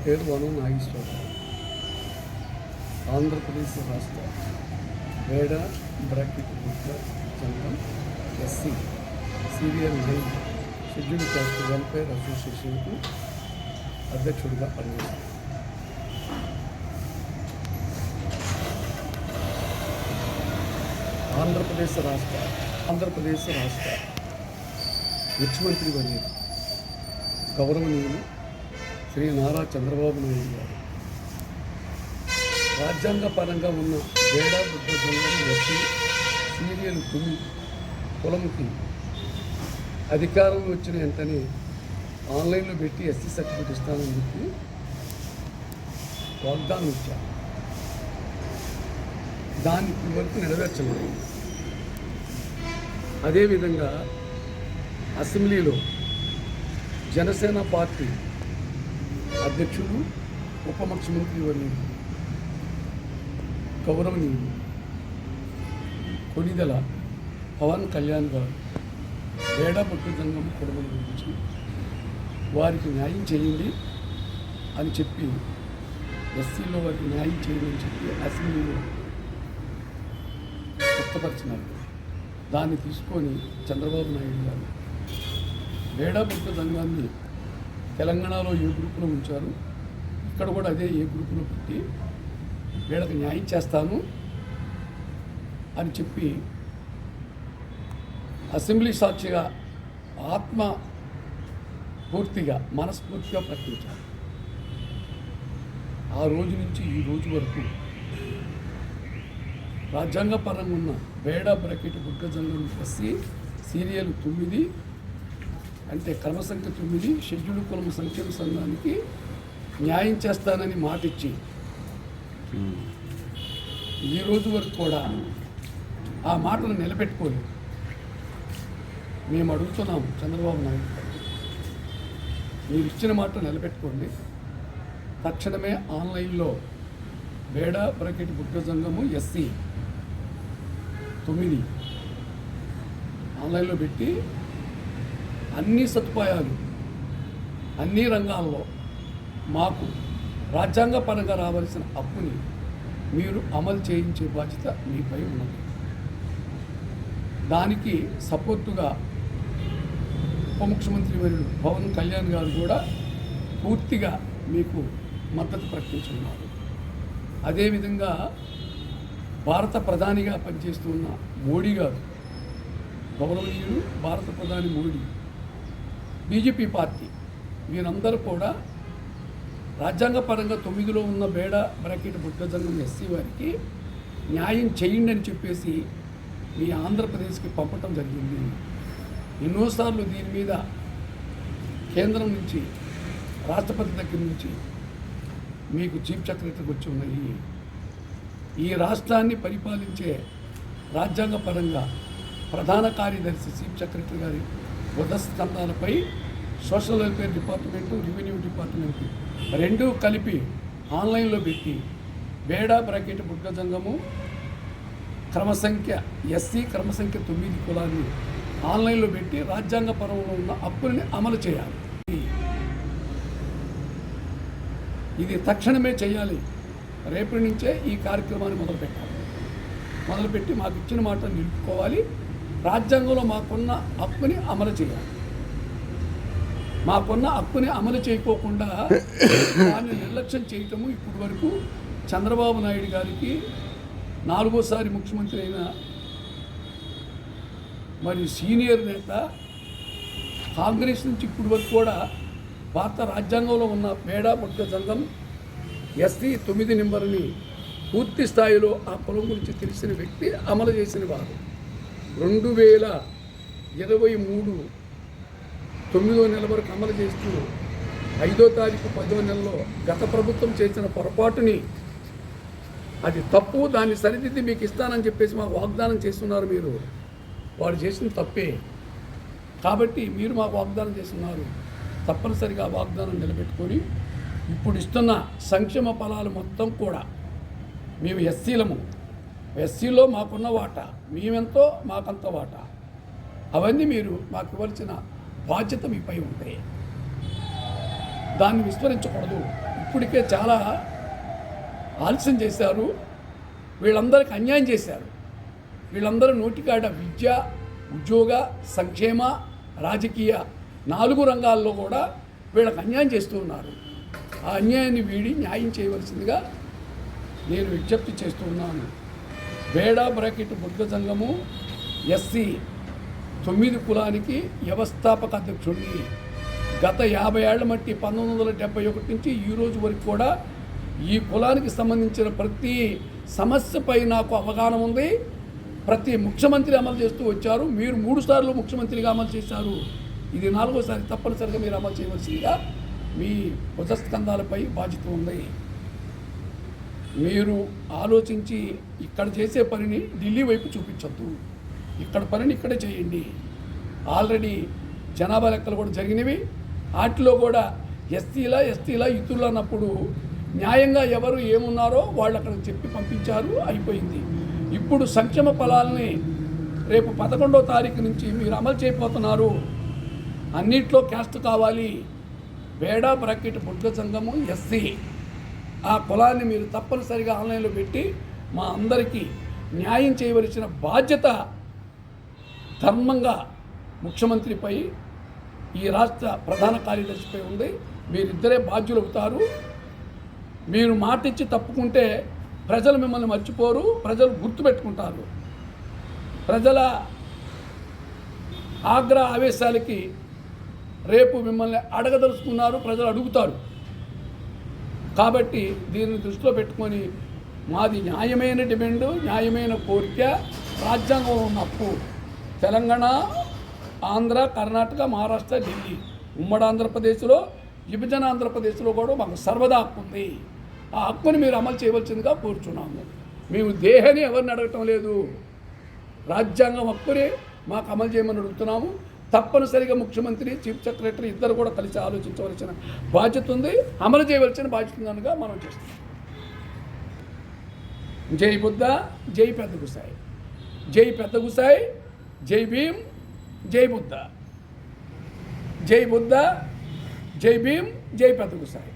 పేరు వనం నాగేశ్వరరావు. ఆంధ్రప్రదేశ్ రాష్ట్ర వేడ bracket Buddha Sangham SC serial 9 schedule caste welfare అసోసియేషన్కు అధ్యక్షుడిగా పనిచేశారు. ఆంధ్రప్రదేశ్ రాష్ట్ర ముఖ్యమంత్రి వర్యులు గౌరవనీయులు శ్రీ నారా చంద్రబాబు నాయుడు గారు రాజ్యాంగ పరంగా ఉన్న వేడ బుద్ధ సంఘం ఎస్సీ సీరియల్ 9 కులంకి అధికారం వచ్చిన వెంటనే ఆన్లైన్లో పెట్టి ఎస్సీ సర్టిఫికేట్ ఇస్తానని చెప్పి వాగ్దానం ఇచ్చారు. దాన్ని ఇప్పటివరకు నెరవేర్చలేదు. అదేవిధంగా అసెంబ్లీలో జనసేన పార్టీ అధ్యక్షుడు ఉప ముఖ్యమంత్రి వర్యులు గౌరవనీయులు కొనిదెల పవన్ కళ్యాణ్ గారు వేడ బుద్ధ సంఘం కుటుంబం గురించి వారికి న్యాయం చేయండి అని చెప్పి ఎస్సీలో వారికి న్యాయం చేయండి అని చెప్పి అసెంబ్లీలో వ్యక్తపరిచినారు. దాన్ని తీసుకొని చంద్రబాబు నాయుడు గారు వేడ బుద్ధ సంఘాన్ని తెలంగాణలో ఏ గ్రూపులో ఉంచారు, ఇక్కడ కూడా అదే ఏ గ్రూపులో పెట్టి వీళ్ళకి న్యాయం చేస్తాను అని చెప్పి అసెంబ్లీ సాక్షిగా పూర్తిగా మనస్ఫూర్తిగా ప్రకటించారు. ఆ రోజు నుంచి ఈ రోజు వరకు రాజ్యాంగ పరంగా ఉన్న వేడ bracket Buddha Sangham SC serial 9 అంటే క్రమ సంఖ్య 9 షెడ్యూల్ కులం సంక్షేమ సంఘానికి న్యాయం చేస్తానని మాటిచ్చి ఈ రోజు వరకు కూడా ఆ మాటను నిలబెట్టుకోలేదు. మేము అడుగుతున్నాము చంద్రబాబు నాయుడు గారు, మీరు ఇచ్చిన మాట నిలబెట్టుకోండి. తక్షణమే ఆన్లైన్లో వేడ బ్రాకెట్ బుద్ధ సంఘము ఎస్సీ 9 ఆన్లైన్లో పెట్టి అన్ని సదుపాయాలు అన్ని రంగాల్లో మాకు రాజ్యాంగ పరంగా రావాల్సిన అప్పుని మీరు అమలు చేయించే బాధ్యత మీపై ఉన్నది. దానికి సపోర్టుగా ఉప ముఖ్యమంత్రి వర్యులు పవన్ కళ్యాణ్ గారు కూడా పూర్తిగా మీకు మద్దతు ప్రకటించున్నారు. అదేవిధంగా భారత ప్రధానిగా పనిచేస్తున్న మోడీ గారు, గౌరవనీయులు భారత ప్రధాని మోడీ, బీజేపీ పార్టీ వీరందరూ కూడా రాజ్యాంగ పరంగా 9లో ఉన్న వేడ బ్రాకెట్ బుద్ధ సంఘం ఎస్సీ వారికి న్యాయం చేయండి అని చెప్పేసి మీ ఆంధ్రప్రదేశ్కి పంపటం జరిగింది. ఎన్నోసార్లు దీని మీద కేంద్రం నుంచి రాష్ట్రపతి దగ్గర నుంచి మీకు చీఫ్ సెక్రటరీకి వచ్చి ఉన్నాయి. ఈ రాష్ట్రాన్ని పరిపాలించే రాజ్యాంగ పరంగా ప్రధాన కార్యదర్శి చీఫ్ సెక్రటరీ గారి ఉదస్కంధాలపై social welfare department, revenue department రెండూ కలిపి ఆన్లైన్లో పెట్టి వేడ బ్రాకెట్ బుద్ధ సంఘము క్రమసంఖ్య ఎస్సీ క్రమసంఖ్య 9 కులాన్ని ఆన్లైన్లో పెట్టి రాజ్యాంగ పరంలో ఉన్న అప్పుల్ని అమలు చేయాలి. ఇది తక్షణమే చేయాలి. రేపటి నుంచే ఈ కార్యక్రమాన్ని మొదలుపెట్టి మాకు ఇచ్చిన మాట నిలుపుకోవాలి. రాజ్యాంగంలో మాకున్న హక్కుని అమలు చేయాలి. మాకున్న హక్కుని అమలు చేయకోకుండా దాన్ని నిర్లక్ష్యం చేయటము ఇప్పటి వరకు చంద్రబాబు నాయుడు గారికి 4వ ముఖ్యమంత్రి అయిన మరి సీనియర్ నేత కాంగ్రెస్ నుంచి ఇప్పటి వరకు కూడా భారత రాజ్యాంగంలో ఉన్న వేడ బుద్ధ సంఘం ఎస్సీ 9 నెంబర్ని పూర్తి స్థాయిలో ఆ కులం గురించి తెలిసిన వ్యక్తి అమలు చేసిన వారు. 2023 9వ నెల వరకు అమలు చేస్తూ 5వ తారీఖు 10వ నెలలో గత ప్రభుత్వం చేసిన పొరపాటుని అది తప్పు, దాన్ని సరిదిద్ది మీకు ఇస్తానని చెప్పేసి మాకు వాగ్దానం చేస్తున్నారు. మీరు వాడు చేసిన తప్పే కాబట్టి మీరు మాకు వాగ్దానం చేస్తున్నారు. తప్పనిసరిగా వాగ్దానం నిలబెట్టుకొని ఇప్పుడు ఇస్తున్న సంక్షేమ ఫలాలు మొత్తం కూడా మేము ఎస్సీలో మాకున్న వాటా, మేమెంతో మాకంత వాటా, అవన్నీ మీరు మాకు ఇవ్వాల్సిన బాధ్యత మీపై ఉంటాయి. దాన్ని విస్మరించకూడదు. ఇప్పటికే చాలా ఆలస్యం చేశారు. వీళ్ళందరికీ అన్యాయం చేశారు. వీళ్ళందరూ నోటికాడ విద్య, ఉద్యోగ, సంక్షేమ, రాజకీయ 4 రంగాల్లో కూడా వీళ్ళకి అన్యాయం చేస్తూ ఉన్నారు. ఆ అన్యాయాన్ని వీడి న్యాయం చేయవలసిందిగా నేను విజ్ఞప్తి చేస్తూ ఉన్నాను. బేడా బ్రాకెట్ బుద్ధ సంఘము ఎస్సీ 9 కులానికి వ్యవస్థాపక అధ్యక్షుడిని. గత 50 ఏళ్ల మట్టి 1971 నుంచి ఈ రోజు వరకు కూడా ఈ కులానికి సంబంధించిన ప్రతి సమస్యపై నాకు అవగాహన ఉంది. ప్రతి ముఖ్యమంత్రి అమలు చేస్తూ వచ్చారు. మీరు 3 సార్లు ముఖ్యమంత్రిగా అమలు చేశారు. ఇది 4వసారి తప్పనిసరిగా మీరు అమలు చేయవలసిందిగా మీ భుజస్కంధాలపై బాధ్యత ఉంది. మీరు ఆలోచించి ఇక్కడ చేసే పనిని ఢిల్లీ వైపు చూపించొద్దు. ఇక్కడ పనిని ఇక్కడే చేయండి. ఆల్రెడీ జనాభా లెక్కలు కూడా జరిగినవి. వాటిలో కూడా ఎస్టీలా ఇతులు అన్నప్పుడు న్యాయంగా ఎవరు ఏమున్నారో వాళ్ళు అక్కడ చెప్పి పంపించారు, అయిపోయింది. ఇప్పుడు సంక్షేమ ఫలాల్ని రేపు 11వ తారీఖు నుంచి మీరు అమలు చేయబోతున్నారు. అన్నిట్లో క్యాస్ట్ కావాలి. బేడా బ్రాకెట్ బుద్ధ సంఘము ఎస్సీ ఆ కులాన్ని మీరు తప్పనిసరిగా ఆన్లైన్లో పెట్టి మా అందరికీ న్యాయం చేయవలసిన బాధ్యత ధర్మంగా ముఖ్యమంత్రిపై, ఈ రాష్ట్ర ప్రధాన కార్యదర్శిపై ఉంది. మీరిద్దరే బాధ్యులు అవుతారు. మీరు మాట ఇచ్చి తప్పుకుంటే ప్రజలు మిమ్మల్ని మర్చిపోరు, ప్రజలు గుర్తుపెట్టుకుంటారు. ప్రజల ఆగ్రహ ఆవేశాలకి రేపు మిమ్మల్ని అడగదలుచుకున్నారు, ప్రజలు అడుగుతారు. కాబట్టి దీన్ని దృష్టిలో పెట్టుకొని మాది న్యాయమైన డిమాండు, న్యాయమైన కోరిక. రాజ్యాంగంలో ఉన్న హక్కు తెలంగాణ, ఆంధ్ర, కర్ణాటక, మహారాష్ట్ర, ఢిల్లీ, ఉమ్మడి ఆంధ్రప్రదేశ్లో, విభజన ఆంధ్రప్రదేశ్లో కూడా మాకు సర్వదా హక్కు ఉంది. ఆ హక్కుని మీరు అమలు చేయవలసిందిగా కోరుచున్నాము. మేము దేహాన్ని ఎవరిని అడగటం లేదు. రాజ్యాంగం హక్కుని మాకు అమలు చేయమని అడుగుతున్నాము. తప్పనిసరిగా ముఖ్యమంత్రి, చీఫ్ సెక్రటరీ ఇద్దరు కూడా కలిసి ఆలోచించవలసిన బాధ్యత ఉంది. అమలు చేయవలసిన బాధ్యత ఉందనగా మనం చేస్తున్నాం. జై బుద్ధ, జై పెద్ద గుసాయి, జై పెద్ద గుసాయి, జై భీమ్, జై బుద్ధ, జై బుద్ధ, జై భీమ్, జై పెద్ద గుసాయి.